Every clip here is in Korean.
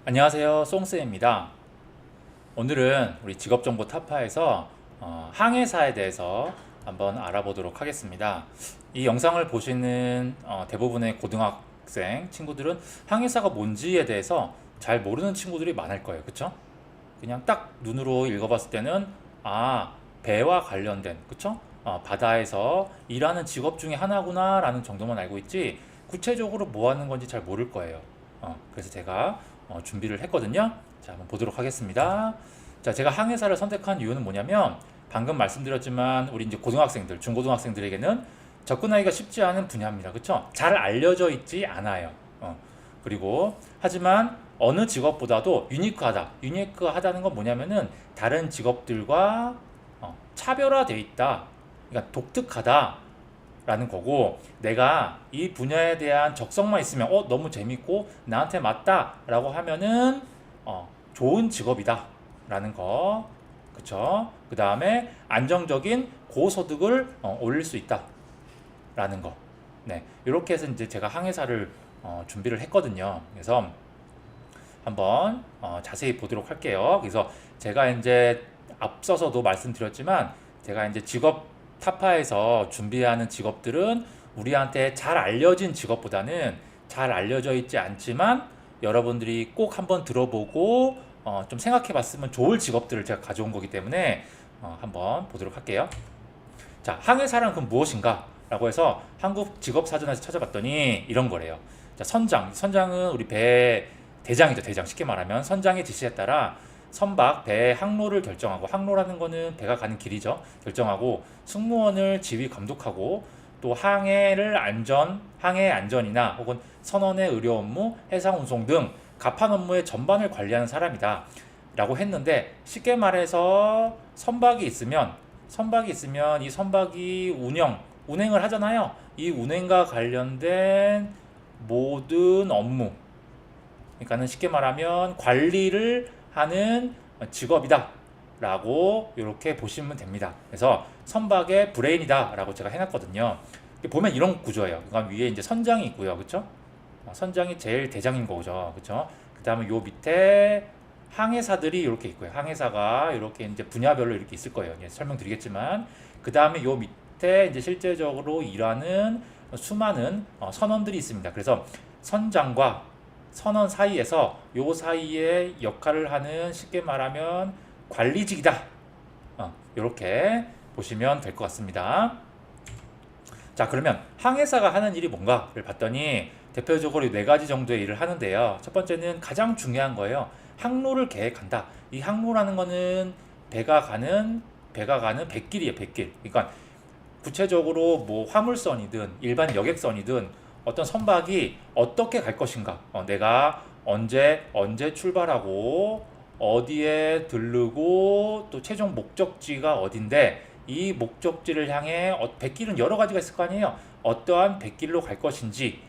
안녕하세요, 송스입니다. 오늘은 우리 직업정보 타파에서 항해사에 대해서 한번 알아보도록 하겠습니다. 이 영상을 보시는 대부분의 고등학생 친구들은 항해사가 뭔지에 대해서 잘 모르는 친구들이 많을 거예요. 그쵸? 그냥 딱 눈으로 읽어봤을 때는 배와 관련된, 그쵸? 바다에서 일하는 직업 중에 하나구나 라는 정도만 알고 있지 구체적으로 뭐 하는 건지 잘 모를 거예요. 그래서 제가 준비를 했거든요. 자, 한번 보도록 하겠습니다. 자, 제가 항해사를 선택한 이유는 뭐냐면 방금 말씀드렸지만 우리 이제 고등학생들, 중고등학생들에게는 접근하기가 쉽지 않은 분야입니다. 그쵸? 잘 알려져 있지 않아요. 그리고 하지만 어느 직업보다도 유니크하다. 유니크하다는 건 뭐냐면은 다른 직업들과 차별화되어 있다. 그러니까 독특하다. 라는 거고, 내가 이 분야에 대한 적성만 있으면 너무 재밌고 나한테 맞다 라고 하면은 좋은 직업이다 라는 거. 그쵸? 그 다음에 안정적인 고소득을 올릴 수 있다 라는 거. 네, 이렇게 해서 이제 제가 항해사를 준비를 했거든요. 그래서 한번 자세히 보도록 할게요. 그래서 제가 이제 앞서서도 말씀드렸지만 제가 이제 직업 타파에서 준비하는 직업들은 우리한테 잘 알려진 직업보다는 잘 알려져 있지 않지만 여러분들이 꼭 한번 들어보고 좀 생각해 봤으면 좋을 직업들을 제가 가져온 거기 때문에 한번 보도록 할게요. 자, 항해사란 그럼 무엇인가? 라고 해서 한국 직업사전에서 찾아봤더니 이런 거래요. 자, 선장은 우리 배 대장이죠, 대장. 쉽게 말하면 선장의 지시에 따라 선박, 배의 항로를 결정하고, 항로라는 거는 배가 가는 길이죠. 결정하고 승무원을 지휘 감독하고 또 항해 안전이나 혹은 선원의 의료 업무, 해상 운송 등 갑판 업무의 전반을 관리하는 사람이다. 라고 했는데 쉽게 말해서 선박이 있으면 이 선박이 운행을 하잖아요. 이 운행과 관련된 모든 업무, 그러니까는 쉽게 말하면 관리를 하는 직업이다 라고 이렇게 보시면 됩니다. 그래서 선박의 브레인이다 라고 제가 해놨거든요. 보면 이런 구조예요. 그러니까 위에 이제 선장이 있고요. 그쵸? 선장이 제일 대장인 거죠. 그쵸? 그 다음에 요 밑에 항해사들이 이렇게 있고요. 항해사가 이렇게 이제 분야별로 이렇게 있을 거예요. 이제 설명드리겠지만, 그 다음에 요 밑에 이제 실제적으로 일하는 수많은 선원들이 있습니다. 그래서 선장과 선원 사이에서 요 사이에 역할을 하는, 쉽게 말하면 관리직이다. 이렇게 보시면 될 것 같습니다. 자, 그러면 항해사가 하는 일이 뭔가를 봤더니 대표적으로 네 가지 정도의 일을 하는데요. 첫 번째는 가장 중요한 거예요. 항로를 계획한다. 이 항로라는 거는 배가 가는 백길이에요, 백길. 그러니까 구체적으로 뭐 화물선이든 일반 여객선이든 어떤 선박이 어떻게 갈 것인가, 내가 언제 출발하고 어디에 들르고 또 최종 목적지가 어딘데 이 목적지를 향해 백길은 여러 가지가 있을 거 아니에요. 어떠한 백길로 갈 것인지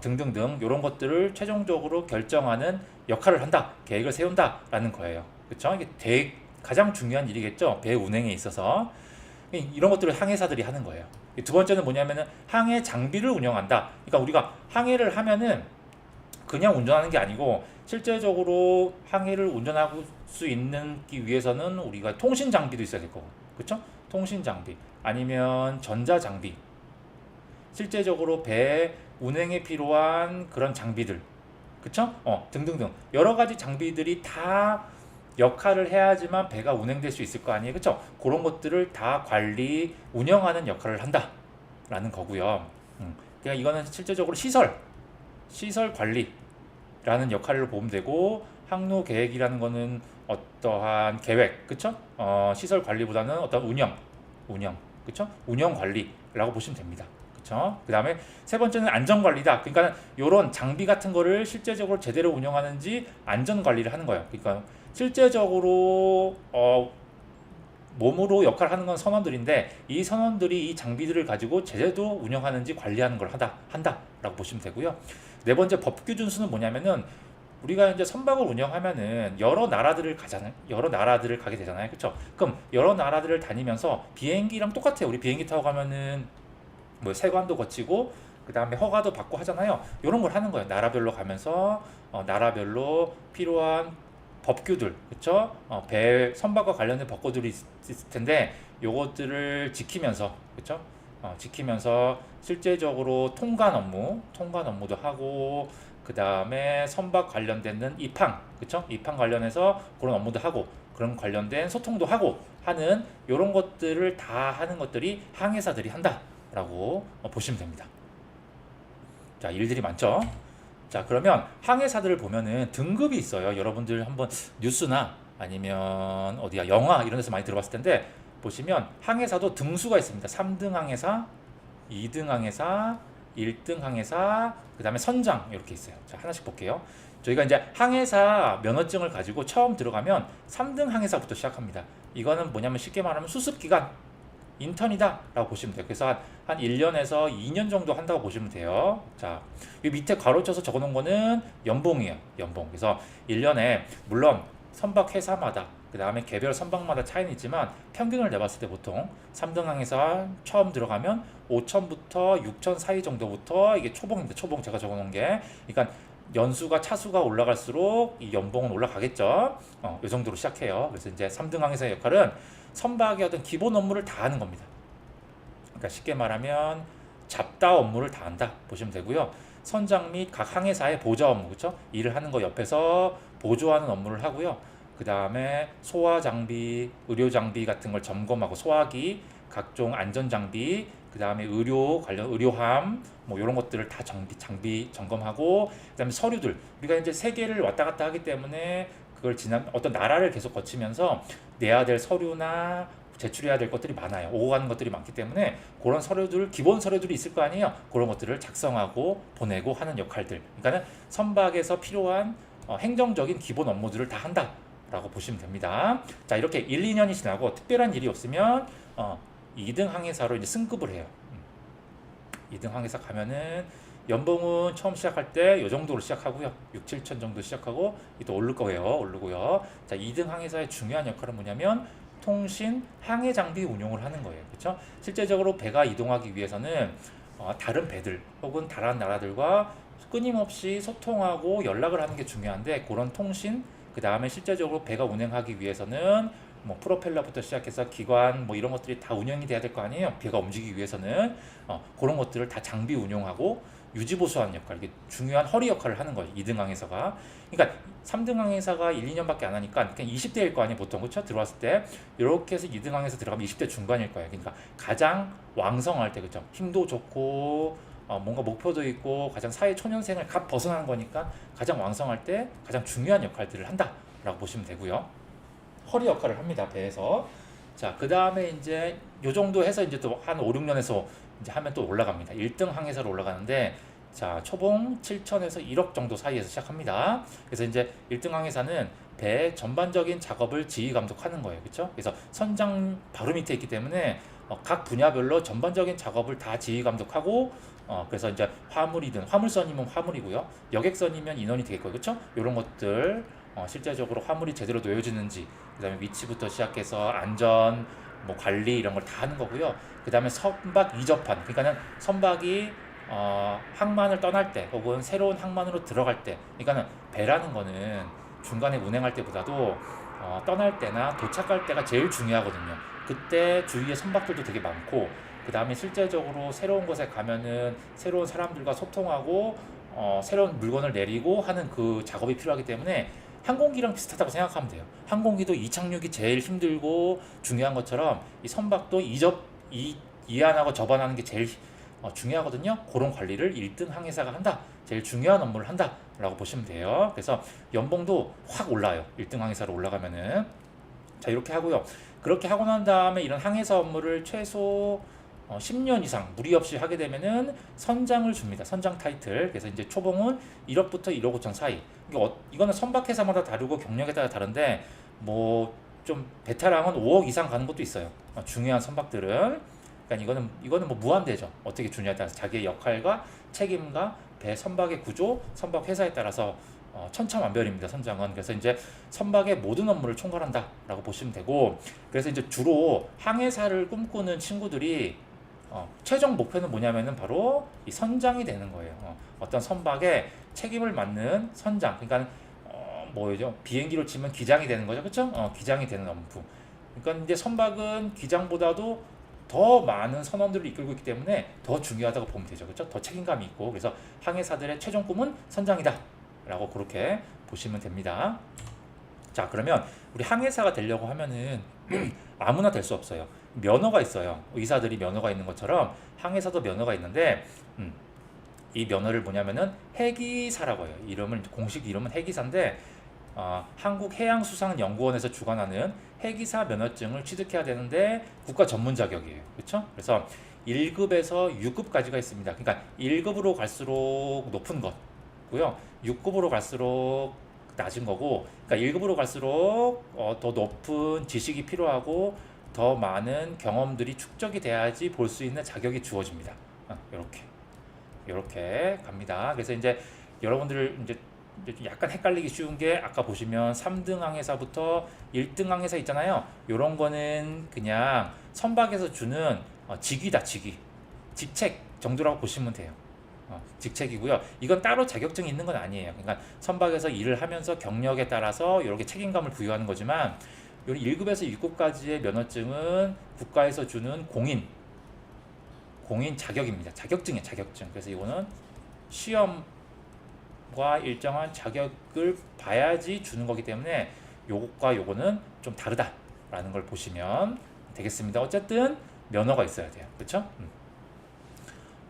등등등 이런 것들을 최종적으로 결정하는 역할을 한다, 계획을 세운다라는 거예요. 그렇죠? 이게 가장 중요한 일이겠죠. 배 운행에 있어서 이런 것들을 항해사들이 하는 거예요. 두 번째는 뭐냐면은 항해 장비를 운영한다. 그러니까 우리가 항해를 하면은 그냥 운전하는 게 아니고 실제적으로 항해를 운전할 수 있기 위해서는 우리가 통신 장비도 있어야 될 거고, 그렇죠? 통신 장비 아니면 전자 장비, 실제적으로 배 운행에 필요한 그런 장비들, 그렇죠? 등등등 여러 가지 장비들이 다 역할을 해야지만 배가 운행될 수 있을 거 아니에요, 그렇죠? 그런 것들을 다 관리, 운영하는 역할을 한다라는 거고요. 그러니까 이거는 실제적으로 시설 관리라는 역할로 보면 되고, 항로 계획이라는 거는 어떠한 계획, 그렇죠? 시설 관리보다는 어떤 운영, 그렇죠? 운영 관리라고 보시면 됩니다. 그렇죠? 그 다음에 세 번째는 안전 관리다. 그러니까 이런 장비 같은 거를 실제적으로 제대로 운영하는지 안전 관리를 하는 거예요. 그러니까 실제적으로 몸으로 역할을 하는 건 선원들인데 이 선원들이 이 장비들을 가지고 제대로 운영하는지 관리하는 걸 한다라고 보시면 되고요. 네 번째 법규 준수는 뭐냐면은 우리가 이제 선박을 운영하면은 여러 나라들을 가게 되잖아요. 그렇죠? 그럼 여러 나라들을 다니면서 비행기랑 똑같아요. 우리 비행기 타고 가면은 뭐 세관도 거치고 그 다음에 허가도 받고 하잖아요. 이런 걸 하는 거예요. 나라별로 가면서 나라별로 필요한 법규들, 그쵸? 배 선박과 관련된 법규들이 있을 텐데 요것들을 지키면서, 그쵸? 지키면서 실제적으로 통관 업무도 하고, 그 다음에 선박 관련된 입항, 그쵸? 입항 관련해서 그런 업무도 하고, 그런 관련된 소통도 하고 하는 요런 것들을 다 하는 것들이 항해사들이 한다라고 보시면 됩니다. 자, 일들이 많죠? 자, 그러면 항해사들을 보면은 등급이 있어요. 여러분들 한번 뉴스나 아니면 어디야 영화 이런 데서 많이 들어봤을 텐데 보시면 항해사도 등수가 있습니다. 3등 항해사, 2등 항해사, 1등 항해사, 그 다음에 선장 이렇게 있어요. 자, 하나씩 볼게요. 저희가 이제 항해사 면허증을 가지고 처음 들어가면 3등 항해사부터 시작합니다. 이거는 뭐냐면 쉽게 말하면 수습기간 인턴이다 라고 보시면 돼요. 그래서 한 1년에서 2년 정도 한다고 보시면 돼요. 자, 이 밑에 가로쳐서 적어 놓은 거는 연봉이에요. 연봉. 그래서 1년에 물론 선박 회사마다 그 다음에 개별 선박마다 차이는 있지만 평균을 내봤을 때 보통 3등 항해사 처음 들어가면 5천부터 6천 사이 정도부터 이게 초봉입니다. 초봉 제가 적어 놓은 게. 그러니까 연수가 차수가 올라갈수록 이 연봉은 올라가겠죠. 이 정도로 시작해요. 그래서 이제 3등 항해사의 역할은 선박의 어떤 기본 업무를 다 하는 겁니다. 그러니까 쉽게 말하면 잡다 업무를 다 한다 보시면 되고요. 선장 및 각 항해사의 보좌 업무, 그렇죠? 일을 하는 거 옆에서 보조하는 업무를 하고요. 그 다음에 소화 장비, 의료 장비 같은 걸 점검하고 소화기, 각종 안전 장비, 그 다음에 의료 관련 의료함 뭐 이런 것들을 다 장비 점검하고, 그 다음에 서류들 우리가 이제 세계를 왔다 갔다 하기 때문에 그걸 지난 어떤 나라를 계속 거치면서 내야 될 서류나 제출해야 될 것들이 많아요. 오고 가는 것들이 많기 때문에 그런 서류들, 기본 서류들이 있을 거 아니에요. 그런 것들을 작성하고 보내고 하는 역할들. 그러니까는 선박에서 필요한 행정적인 기본 업무들을 다 한다라고 보시면 됩니다. 자, 이렇게 1, 2년이 지나고 특별한 일이 없으면 2등 항해사로 이제 승급을 해요. 2등 항해사 가면은 연봉은 처음 시작할 때 이 정도로 시작하고요. 6, 7천 정도 시작하고 또 오를 거예요. 오르고요. 자, 2등 항해사의 중요한 역할은 뭐냐면 통신, 항해 장비 운용을 하는 거예요. 그렇죠? 실제적으로 배가 이동하기 위해서는 다른 배들 혹은 다른 나라들과 끊임없이 소통하고 연락을 하는 게 중요한데 그런 통신, 그 다음에 실제적으로 배가 운행하기 위해서는 뭐 프로펠러부터 시작해서 기관 뭐 이런 것들이 다 운영이 돼야 될 거 아니에요. 배가 움직이기 위해서는 그런 것들을 다 장비 운용하고 유지보수하는 역할, 이게 중요한 허리 역할을 하는 거예요. 2등 항해사가. 그러니까 3등 항해사가 1, 2년밖에 안 하니까 그냥 20대일 거 아니에요. 보통 그렇죠? 들어왔을 때 이렇게 해서 2등 항해사 들어가면 20대 중반일 거예요. 그러니까 가장 왕성할 때, 그렇죠? 힘도 좋고 뭔가 목표도 있고 가장 사회 초년생을 갓 벗어나는 거니까 가장 왕성할 때 가장 중요한 역할들을 한다라고 보시면 되고요. 허리 역할을 합니다. 배에서. 자, 그 다음에 이제 요 정도 해서 이제 또 한 5, 6년에서 이제 하면 또 올라갑니다. 1등 항해사로 올라가는데, 자, 초봉 7천에서 1억 정도 사이에서 시작합니다. 그래서 이제 1등 항해사는 배 전반적인 작업을 지휘 감독하는 거예요. 그렇죠? 그래서 선장 바로 밑에 있기 때문에 각 분야별로 전반적인 작업을 다 지휘 감독하고, 그래서 이제 화물이든 화물선이면 화물이고요. 여객선이면 인원이 되겠고요. 그렇죠? 이런 것들 실제적으로 화물이 제대로 놓여지는지, 그 다음에 위치부터 시작해서 안전, 뭐 관리 이런 걸 다 하는 거고요. 그 다음에 선박 이접한, 그러니까는 선박이 항만을 떠날 때 혹은 새로운 항만으로 들어갈 때, 그러니까는 배라는 거는 중간에 운행할 때보다도 떠날 때나 도착할 때가 제일 중요하거든요. 그때 주위에 선박들도 되게 많고, 그 다음에 실제적으로 새로운 곳에 가면은 새로운 사람들과 소통하고 새로운 물건을 내리고 하는 그 작업이 필요하기 때문에 항공기랑 비슷하다고 생각하면 돼요. 항공기도 이착륙이 제일 힘들고 중요한 것처럼 이 선박도 이안하고 접안하는 게 제일 중요하거든요. 그런 관리를 1등 항해사가 한다. 제일 중요한 업무를 한다라고 보시면 돼요. 그래서 연봉도 확 올라요. 1등 항해사로 올라가면은. 자, 이렇게 하고요. 그렇게 하고 난 다음에 이런 항해사 업무를 최소 10년 이상 무리 없이 하게 되면은 선장을 줍니다. 선장 타이틀. 그래서 이제 초봉은 1억부터 1억 5천 사이. 이거는 선박회사마다 다르고 경력에 따라 다른데 뭐 좀 베테랑은 5억 이상 가는 것도 있어요. 중요한 선박들은. 그러니까 이거는 뭐 무한대죠. 어떻게 주냐에 따라서 자기의 역할과 책임과 배 선박의 구조, 선박 회사에 따라서 천차만별입니다. 선장은. 그래서 이제 선박의 모든 업무를 총괄한다라고 보시면 되고, 그래서 이제 주로 항해사를 꿈꾸는 친구들이 최종 목표는 뭐냐면은 바로 이 선장이 되는 거예요. 어떤 선박에 책임을 맡는 선장. 그러니까 뭐죠? 비행기로 치면 기장이 되는 거죠, 그렇죠? 기장이 되는 업무. 그러니까 이제 선박은 기장보다도 더 많은 선원들을 이끌고 있기 때문에 더 중요하다고 보면 되죠, 그렇죠? 더 책임감이 있고 그래서 항해사들의 최종 꿈은 선장이다라고 그렇게 보시면 됩니다. 자, 그러면 우리 항해사가 되려고 하면은 아무나 될 수 없어요. 면허가 있어요. 의사들이 면허가 있는 것처럼 항해사도 면허가 있는데 이 면허를 뭐냐면은 해기사라고 해요. 이름을 공식 이름은 해기사인데 한국해양수산연구원에서 주관하는 해기사 면허증을 취득해야 되는데 국가 전문 자격이에요. 그렇죠? 그래서 1급에서 6급까지가 있습니다. 그러니까 1급으로 갈수록 높은 것고요. 6급으로 갈수록 낮은 거고, 그러니까 1급으로 갈수록 더 높은 지식이 필요하고 더 많은 경험들이 축적이 돼야지 볼 수 있는 자격이 주어집니다. 이렇게 갑니다. 그래서 이제 여러분들 이제 약간 헷갈리기 쉬운 게 아까 보시면 3등 항해사부터 1등 항해사 있잖아요. 이런 거는 그냥 선박에서 주는 직위다, 직책 정도라고 보시면 돼요. 직책이고요. 이건 따로 자격증이 있는 건 아니에요. 그러니까 선박에서 일을 하면서 경력에 따라서 이렇게 책임감을 부여하는 거지만 요 1급에서 6급까지의 면허증은 국가에서 주는 공인 자격입니다. 자격증이에요, 자격증. 그래서 이거는 시험과 일정한 자격을 봐야지 주는 거기 때문에 요것과 요거는 좀 다르다라는 걸 보시면 되겠습니다. 어쨌든 면허가 있어야 돼요. 그렇죠?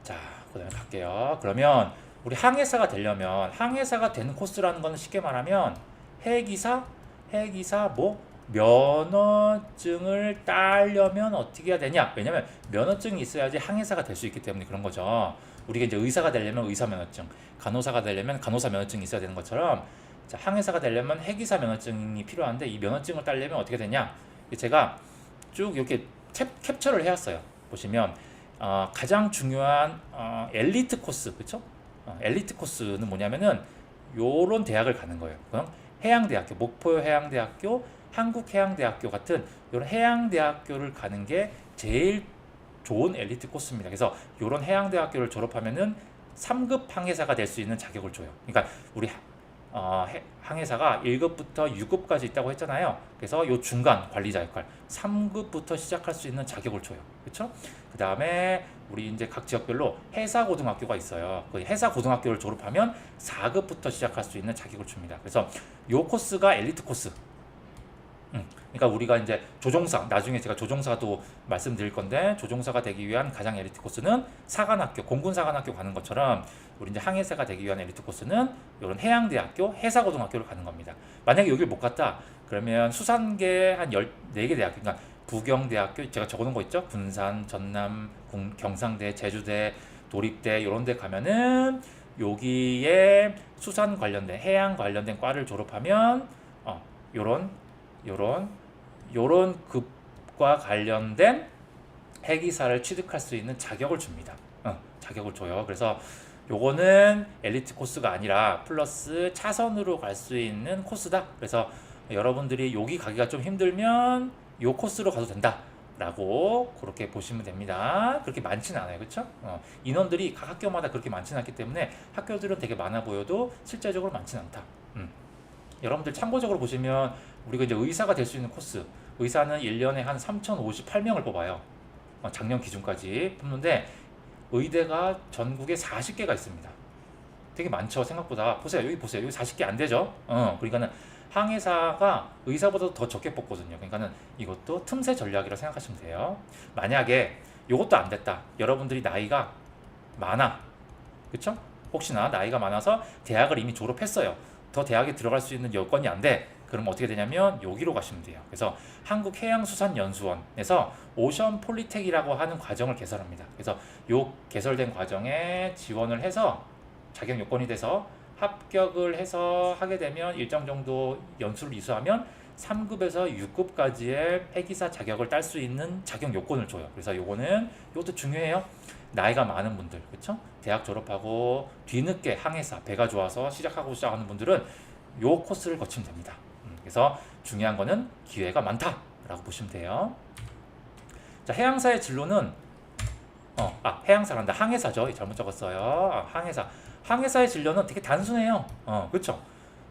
자, 그다음에 갈게요. 그러면 우리 항해사가 되려면 항해사가 되는 코스라는 거는 쉽게 말하면 해기사 뭐 면허증을 따려면 어떻게 해야 되냐? 왜냐면 면허증이 있어야지 항해사가 될 수 있기 때문에 그런 거죠. 우리가 이제 의사가 되려면 의사 면허증, 간호사가 되려면 간호사 면허증이 있어야 되는 것처럼 자, 항해사가 되려면 해기사 면허증이 필요한데 이 면허증을 따려면 어떻게 되냐? 제가 쭉 이렇게 캡처를 해왔어요. 보시면 가장 중요한 엘리트 코스, 그렇죠? 엘리트 코스는 뭐냐면은 요런 대학을 가는 거예요. 해양대학교, 목포 해양대학교, 한국해양대학교 같은 이런 해양대학교를 가는 게 제일 좋은 엘리트 코스입니다. 그래서 이런 해양대학교를 졸업하면은 3급 항해사가 될 수 있는 자격을 줘요. 그러니까 우리 항해사가 1급부터 6급까지 있다고 했잖아요. 그래서 이 중간 관리자 역할 3급부터 시작할 수 있는 자격을 줘요. 그렇죠? 그 다음에 우리 이제 각 지역별로 해사고등학교가 있어요. 그 해사고등학교를 졸업하면 4급부터 시작할 수 있는 자격을 줍니다. 그래서 이 코스가 엘리트 코스. 그러니까 우리가 이제 조종사, 나중에 제가 조종사도 말씀드릴 건데 조종사가 되기 위한 가장 엘리트 코스는 사관학교, 공군사관학교 가는 것처럼 우리 이제 항해사가 되기 위한 엘리트 코스는 이런 해양대학교, 해사고등학교를 가는 겁니다. 만약에 여기를 못 갔다 그러면 수산계 한 14개 대학, 그러니까 부경대학교 제가 적어놓은 거 있죠? 군산, 전남, 경상대, 제주대, 도립대 이런 데 가면은 여기에 수산 관련된 해양 관련된 과를 졸업하면 요런 급과 관련된 해기사를 취득할 수 있는 자격을 줍니다. 자격을 줘요. 그래서 요거는 엘리트 코스가 아니라 플러스 차선으로 갈 수 있는 코스다. 그래서 여러분들이 여기 가기가 좀 힘들면 요 코스로 가도 된다. 라고 그렇게 보시면 됩니다. 그렇게 많지는 않아요. 그렇죠? 인원들이 각 학교마다 그렇게 많지는 않기 때문에 학교들은 되게 많아 보여도 실제적으로 많지는 않다. 여러분들 참고적으로 보시면 우리가 이제 의사가 될 수 있는 코스, 의사는 1년에 한 3,058명을 뽑아요. 작년 기준까지 뽑는데 의대가 전국에 40개가 있습니다. 되게 많죠, 생각보다. 보세요, 여기 보세요. 여기 40개 안 되죠? 그러니까는 항해사가 의사보다 더 적게 뽑거든요. 그러니까는 이것도 틈새 전략이라고 생각하시면 돼요. 만약에 이것도 안 됐다. 여러분들이 나이가 많아. 그쵸? 혹시나 나이가 많아서 대학을 이미 졸업했어요. 더 대학에 들어갈 수 있는 여건이 안 돼. 그럼 어떻게 되냐면 여기로 가시면 돼요. 그래서 한국해양수산연수원에서 오션 폴리텍이라고 하는 과정을 개설합니다. 그래서 요 개설된 과정에 지원을 해서 자격 요건이 돼서 합격을 해서 하게 되면 일정 정도 연수를 이수하면 3급에서 6급까지의 해기사 자격을 딸 수 있는 자격 요건을 줘요. 그래서 요것도 중요해요. 나이가 많은 분들, 그렇죠? 대학 졸업하고 뒤늦게 항해사, 배가 좋아서 시작하는 분들은 요 코스를 거치면 됩니다. 그래서 중요한 거는 기회가 많다라고 보시면 돼요. 자, 해양사의 진로는 해양사란다. 항해사죠. 잘못 적었어요. 항해사. 항해사의 진로는 되게 단순해요. 그렇죠.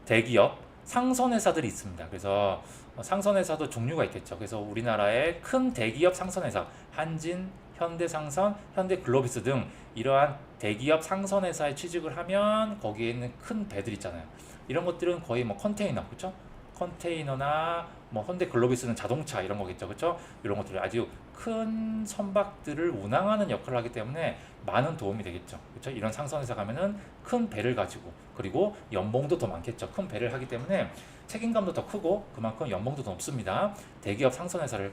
대기업, 상선회사들이 있습니다. 그래서 상선회사도 종류가 있겠죠. 그래서 우리나라의 큰 대기업 상선회사, 한진, 현대상선, 현대글로비스 등 이러한 대기업 상선회사에 취직을 하면 거기에 있는 큰 배들 있잖아요. 이런 것들은 거의 뭐 컨테이너, 그렇죠? 컨테이너나 뭐 현대글로비스는 자동차 이런 거겠죠, 그렇죠? 이런 것들 아주 큰 선박들을 운항하는 역할을 하기 때문에 많은 도움이 되겠죠, 그렇죠? 이런 상선회사 가면은 큰 배를 가지고 그리고 연봉도 더 많겠죠. 큰 배를 하기 때문에 책임감도 더 크고 그만큼 연봉도 더 높습니다. 대기업 상선회사를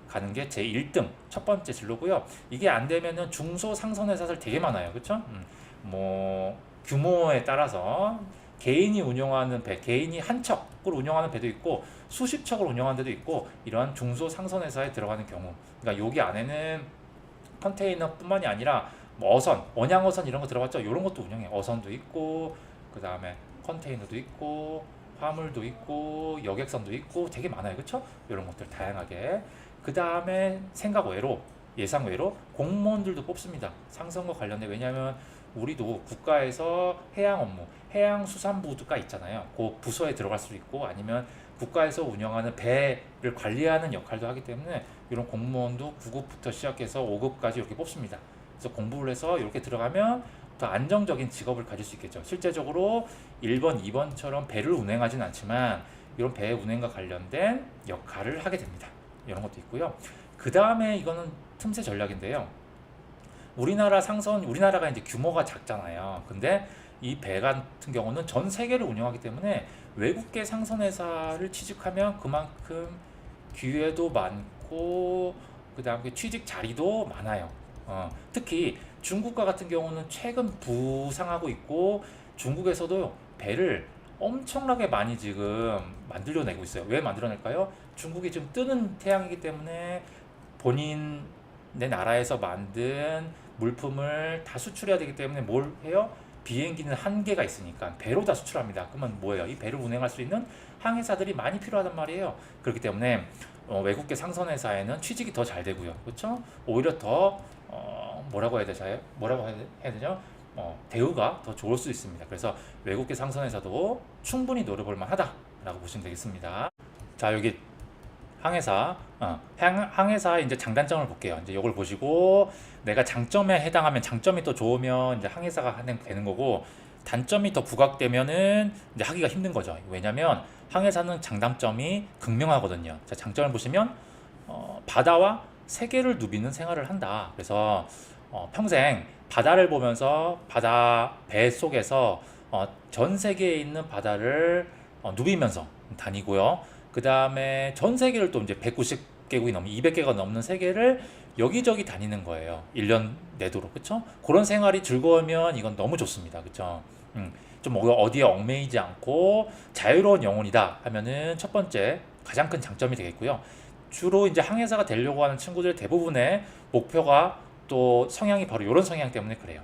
가는 게 제 1등 첫 번째 진로고요. 이게 안 되면은 중소 상선회사들 되게 많아요, 그렇죠? 뭐 규모에 따라서 개인이 운영하는 배, 개인이 한 척을 운영하는 배도 있고 수십 척을 운영하는 데도 있고 이러한 중소 상선회사에 들어가는 경우, 그러니까 여기 안에는 컨테이너뿐만이 아니라 뭐 어선, 원양어선 이런 거 들어갔죠. 이런 것도 운영해. 어선도 있고 그 다음에 컨테이너도 있고 화물도 있고 여객선도 있고 되게 많아요, 그렇죠? 이런 것들 다양하게. 그 다음에 생각 외로, 예상 외로 공무원들도 뽑습니다. 상선과 관련된. 왜냐하면 우리도 국가에서 해양 업무, 해양수산부가 있잖아요. 그 부서에 들어갈 수도 있고 아니면 국가에서 운영하는 배를 관리하는 역할도 하기 때문에 이런 공무원도 9급부터 시작해서 5급까지 이렇게 뽑습니다. 그래서 공부를 해서 이렇게 들어가면 더 안정적인 직업을 가질 수 있겠죠. 실제적으로 1번, 2번처럼 배를 운행하진 않지만 이런 배 운행과 관련된 역할을 하게 됩니다. 이런 것도 있고요. 그 다음에 이거는 틈새 전략인데요. 우리나라 상선, 우리나라가 이제 규모가 작잖아요. 근데 이 배 같은 경우는 전 세계를 운영하기 때문에 외국계 상선회사를 취직하면 그만큼 기회도 많고 그 다음에 취직 자리도 많아요. 특히 중국과 같은 경우는 최근 부상하고 있고 중국에서도 배를 엄청나게 많이 지금 만들어내고 있어요. 왜 만들어낼까요? 중국이 지금 뜨는 태양이기 때문에 본인의 나라에서 만든 물품을 다 수출해야 되기 때문에 뭘 해요? 비행기는 한계가 있으니까 배로 다 수출합니다. 그러면 뭐예요? 이 배를 운행할 수 있는 항해사들이 많이 필요하단 말이에요. 그렇기 때문에 외국계 상선회사에는 취직이 더 잘 되고요. 그렇죠? 오히려 더 뭐라고 해야 되죠? 뭐라고 해야 되죠? 대우가 더 좋을 수 있습니다. 그래서 외국계 상선회사도 충분히 노려볼 만하다라고 보시면 되겠습니다. 자, 여기 항해사, 항해사의 이제 장단점을 볼게요. 이제 이걸 보시고 내가 장점에 해당하면 장점이 또 좋으면 이제 항해사가 되는 거고 단점이 더 부각되면은 이제 하기가 힘든 거죠. 왜냐면 항해사는 장단점이 극명하거든요. 자, 장점을 보시면 바다와 세계를 누비는 생활을 한다. 그래서 평생 바다를 보면서 바다 배 속에서 전 세계에 있는 바다를 누비면서 다니고요. 그 다음에 전 세계를 또 이제 190개국이 넘는 200개가 넘는 세계를 여기저기 다니는 거예요. 1년 내도록. 그쵸? 그런 생활이 즐거우면 이건 너무 좋습니다. 그쵸? 좀 어디에 얽매이지 않고 자유로운 영혼이다 하면은 첫 번째 가장 큰 장점이 되겠고요. 주로 이제 항해사가 되려고 하는 친구들 대부분의 목표가 또 성향이 바로 이런 성향 때문에 그래요.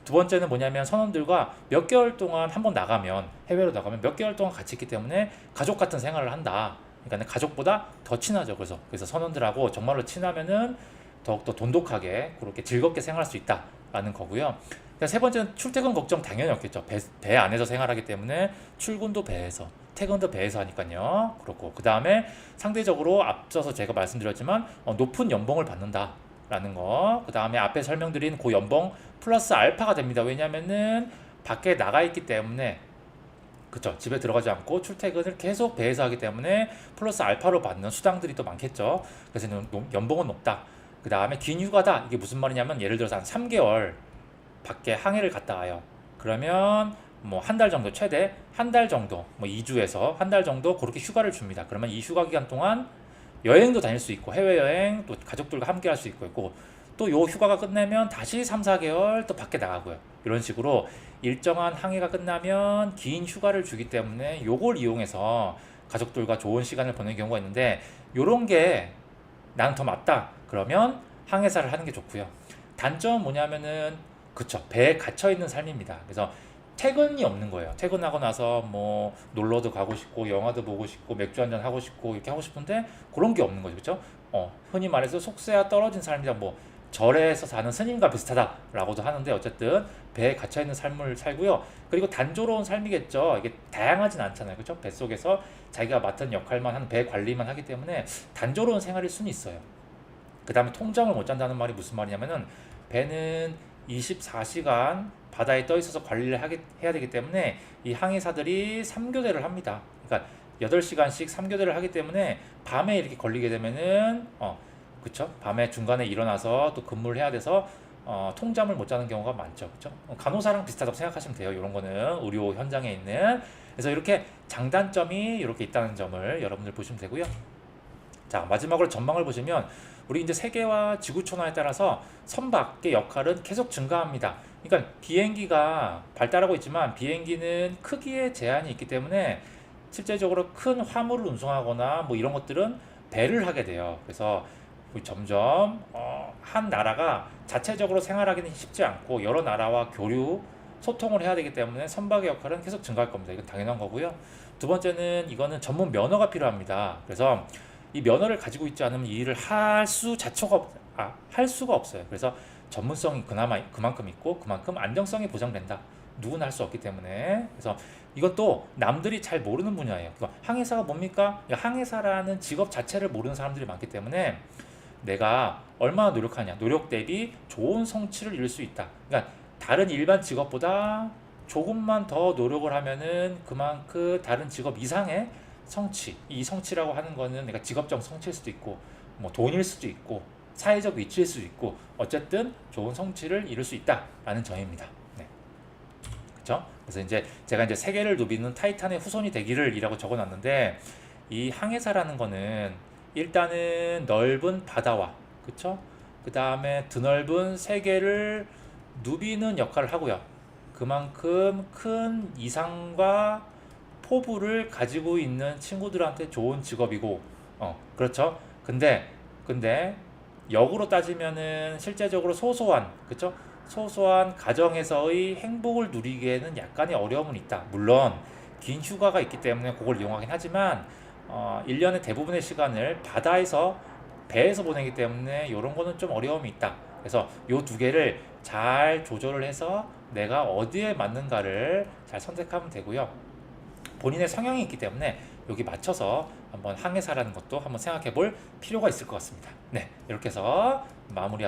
두 번째는 뭐냐면 선원들과 몇 개월 동안 한번 나가면 해외로 나가면 몇 개월 동안 같이 있기 때문에 가족 같은 생활을 한다. 그러니까 가족보다 더 친하죠. 그래서 선원들하고 정말로 친하면은 더욱더 돈독하게 그렇게 즐겁게 생활할 수 있다라는 거고요. 세 번째는 출퇴근 걱정 당연히 없겠죠. 배 안에서 생활하기 때문에 출근도 배에서 퇴근도 배에서 하니까요. 그렇고 그 다음에 상대적으로 앞서서 제가 말씀드렸지만 높은 연봉을 받는다라는 거. 그 다음에 앞에 설명드린 그 연봉 플러스 알파가 됩니다. 왜냐면은 밖에 나가 있기 때문에 그쵸, 집에 들어가지 않고 출퇴근을 계속 배에서 하기 때문에 플러스 알파로 받는 수당들이 또 많겠죠. 그래서 연봉은 높다. 그 다음에 긴 휴가다. 이게 무슨 말이냐면 예를 들어서 한 3개월 밖에 항해를 갔다 와요. 그러면 뭐 한 달 정도, 최대 한 달 정도, 뭐 2주에서 한 달 정도 그렇게 휴가를 줍니다. 그러면 이 휴가 기간 동안 여행도 다닐 수 있고 해외여행 또 가족들과 함께 할 수 있고 또 요 휴가가 끝나면 다시 3, 4개월 또 밖에 나가고요. 이런 식으로 일정한 항해가 끝나면 긴 휴가를 주기 때문에 요걸 이용해서 가족들과 좋은 시간을 보내는 경우가 있는데 요런 게 나는 더 맞다. 그러면 항해사를 하는 게 좋고요. 단점은 뭐냐면은 그쵸, 배에 갇혀 있는 삶입니다. 그래서 퇴근이 없는 거예요. 퇴근하고 나서 뭐 놀러도 가고 싶고 영화도 보고 싶고 맥주 한잔 하고 싶고 이렇게 하고 싶은데 그런 게 없는 거죠. 그렇죠? 흔히 말해서 속세와 떨어진 삶이다. 뭐 절에서 사는 스님과 비슷하다라고도 하는데 어쨌든 배에 갇혀 있는 삶을 살고요. 그리고 단조로운 삶이겠죠. 이게 다양하진 않잖아요. 그렇죠? 뱃속에서 자기가 맡은 역할만 하는 배 관리만 하기 때문에 단조로운 생활일 수는 있어요. 그 다음에 통잠을 못 잔다는 말이 무슨 말이냐면은 배는 24시간 바다에 떠 있어서 관리를 해야 되기 때문에 이 항해사들이 3교대를 합니다. 그러니까 8시간씩 3교대를 하기 때문에 밤에 이렇게 걸리게 되면은 그쵸? 밤에 중간에 일어나서 또 근무를 해야 돼서 통잠을 못 자는 경우가 많죠. 그쵸? 간호사랑 비슷하다고 생각하시면 돼요. 이런 거는 의료 현장에 있는. 그래서 이렇게 장단점이 이렇게 있다는 점을 여러분들 보시면 되고요. 자, 마지막으로 전망을 보시면 우리 이제 세계와 지구촌화에 따라서 선박의 역할은 계속 증가합니다. 그러니까 비행기가 발달하고 있지만 비행기는 크기에 제한이 있기 때문에 실제적으로 큰 화물을 운송하거나 뭐 이런 것들은 배를 하게 돼요. 그래서 점점 한 나라가 자체적으로 생활하기는 쉽지 않고 여러 나라와 교류, 소통을 해야 되기 때문에 선박의 역할은 계속 증가할 겁니다. 이건 당연한 거고요. 두 번째는 이거는 전문 면허가 필요합니다. 그래서 이 면허를 가지고 있지 않으면 이 일을 할 수가 없어요. 그래서 전문성이 그나마 그만큼 있고 그만큼 안정성이 보장된다. 누구나 할 수 없기 때문에. 그래서 이것도 남들이 잘 모르는 분야예요. 항해사가 뭡니까? 항해사라는 직업 자체를 모르는 사람들이 많기 때문에 내가 얼마나 노력하냐, 노력 대비 좋은 성취를 이룰 수 있다. 그러니까 다른 일반 직업보다 조금만 더 노력을 하면은 그만큼 다른 직업 이상의 성취, 이 성취라고 하는 거는 내가 직업적 성취일 수도 있고 뭐 돈일 수도 있고 사회적 위치일 수도 있고 어쨌든 좋은 성취를 이룰 수 있다라는 점입니다. 네. 그렇죠? 그래서 이제 제가 이제 세계를 누비는 타이탄의 후손이 되기를이라고 적어놨는데 이 항해사라는 거는 일단은 넓은 바다와 그렇죠? 그 다음에 드넓은 세계를 누비는 역할을 하고요. 그만큼 큰 이상과 포부를 가지고 있는 친구들한테 좋은 직업이고, 그렇죠? 근데 역으로 따지면은 실제적으로 소소한, 소소한 가정에서의 행복을 누리기에는 약간의 어려움은 있다. 물론 긴 휴가가 있기 때문에 그걸 이용하긴 하지만 1년의 대부분의 시간을 배에서 보내기 때문에 이런 거는 좀 어려움이 있다. 그래서 이 두 개를 잘 조절을 해서 내가 어디에 맞는가를 잘 선택하면 되고요. 본인의 성향이 있기 때문에 여기 맞춰서 한번 항해사라는 것도 한번 생각해 볼 필요가 있을 것 같습니다. 네, 이렇게 해서 마무리하도록